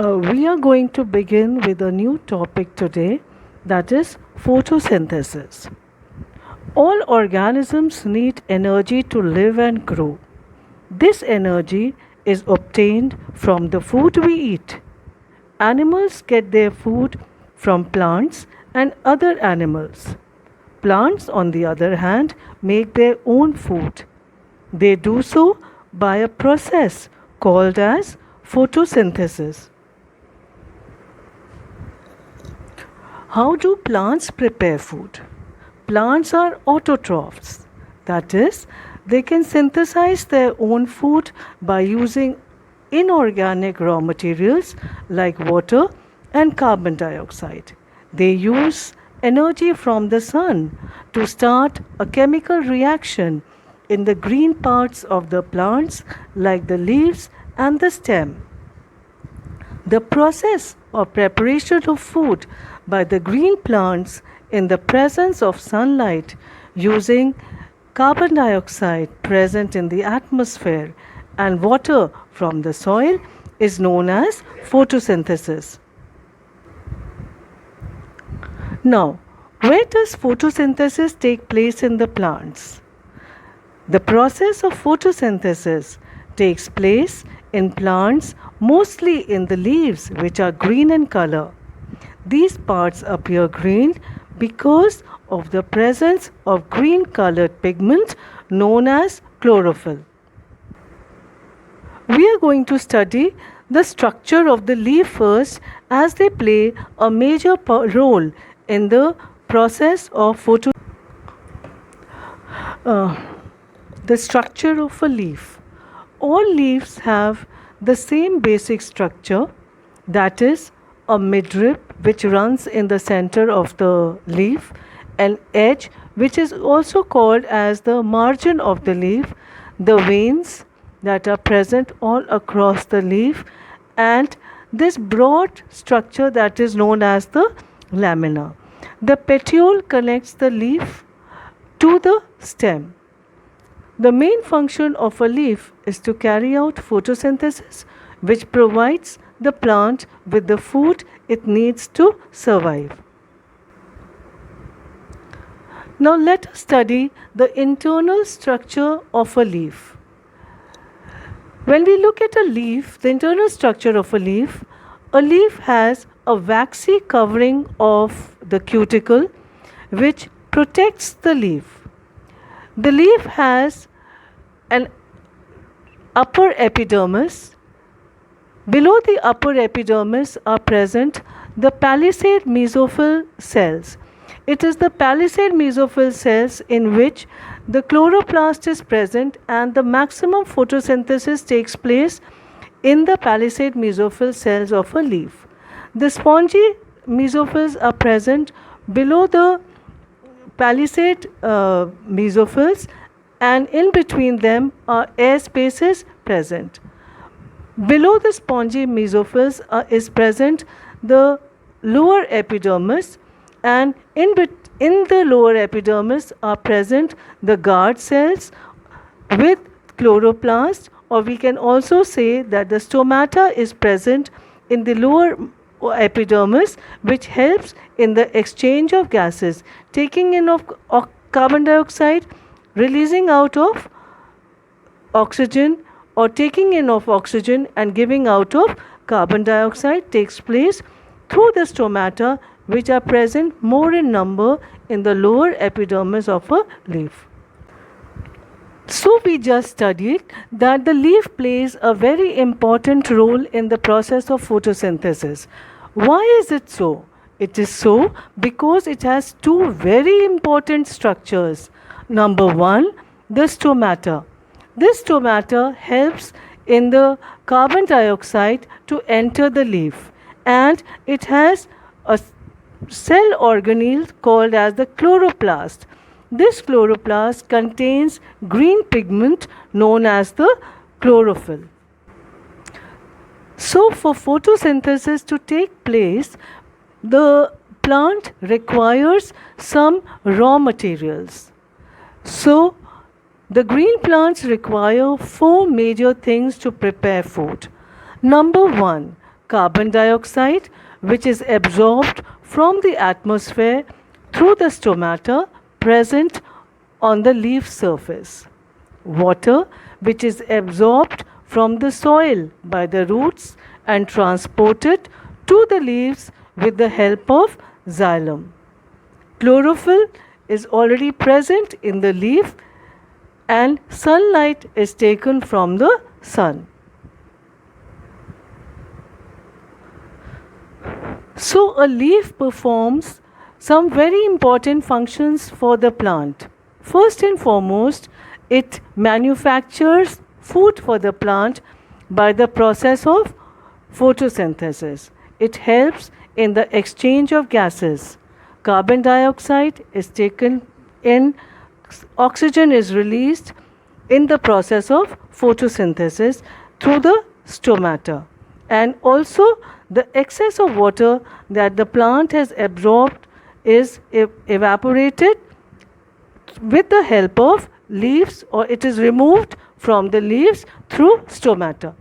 We are going to begin with a new topic today, that is photosynthesis. All organisms need energy to live and grow. This energy is obtained from the food we eat. Animals get their food from plants and other animals. Plants, on the other hand, make their own food. They do so by a process called as photosynthesis. How do plants prepare food? Plants are autotrophs, that is, they can synthesize their own food by using inorganic raw materials like water and carbon dioxide. They use energy from the sun to start a chemical reaction in the green parts of the plants like the leaves and the stem. The process of preparation of food by the green plants in the presence of sunlight using carbon dioxide present in the atmosphere and water from the soil is known as photosynthesis. Now, where does photosynthesis take place in the plants? The process of photosynthesis takes place in plants mostly in the leaves, which are green in color. These parts appear green because of the presence of green colored pigment known as chlorophyll. We are going to study the structure of the leaf first, as they play a major role in the process of the structure of a leaf. All leaves have the same basic structure, that is, a midrib which runs in the center of the leaf, an edge which is also called as the margin of the leaf, the veins that are present all across the leaf, and this broad structure that is known as the lamina. The petiole connects the leaf to the stem. The main function of a leaf is to carry out photosynthesis, which provides the plant with the food it needs to survive. Now let us study the internal structure of a leaf. When we look at a leaf, the internal structure of a leaf has a waxy covering of the cuticle which protects the leaf. The leaf has an upper epidermis. Below the upper epidermis are present the palisade mesophyll cells. It is the palisade mesophyll cells in which the chloroplast is present, and the maximum photosynthesis takes place in the palisade mesophyll cells of a leaf. The spongy mesophylls are present below the palisade mesophylls, and in between them are air spaces present. Below the spongy mesophylls is present the lower epidermis, and in the lower epidermis are present the guard cells with chloroplast, or we can also say that the stomata is present in the lower epidermis, which helps in the exchange of gases, taking in of carbon dioxide, releasing out of oxygen, or taking in of oxygen and giving out of carbon dioxide takes place through the stomata, which are present more in number in the lower epidermis of a leaf. So we just studied that the leaf plays a very important role in the process of photosynthesis. Why is it so? It is so because it has two very important structures. Number one, the stomata. This stomata helps in the carbon dioxide to enter the leaf, and it has a cell organelle called as the chloroplast. This chloroplast contains green pigment known as the chlorophyll. So for photosynthesis to take place, the plant requires some raw materials. So the green plants require four major things to prepare food. Number one, carbon dioxide, which is absorbed from the atmosphere through the stomata present on the leaf surface. Water, which is absorbed from the soil by the roots and transported to the leaves with the help of xylem. Chlorophyll is already present in the leaf and sunlight is taken from the sun. So a leaf performs some very important functions for the plant. First and foremost, it manufactures food for the plant by the process of photosynthesis. It helps in the exchange of gases. Carbon dioxide is taken in, oxygen is released in the process of photosynthesis through the stomata. And also the excess of water that the plant has absorbed is evaporated with the help of leaves, or it is removed from the leaves through stomata.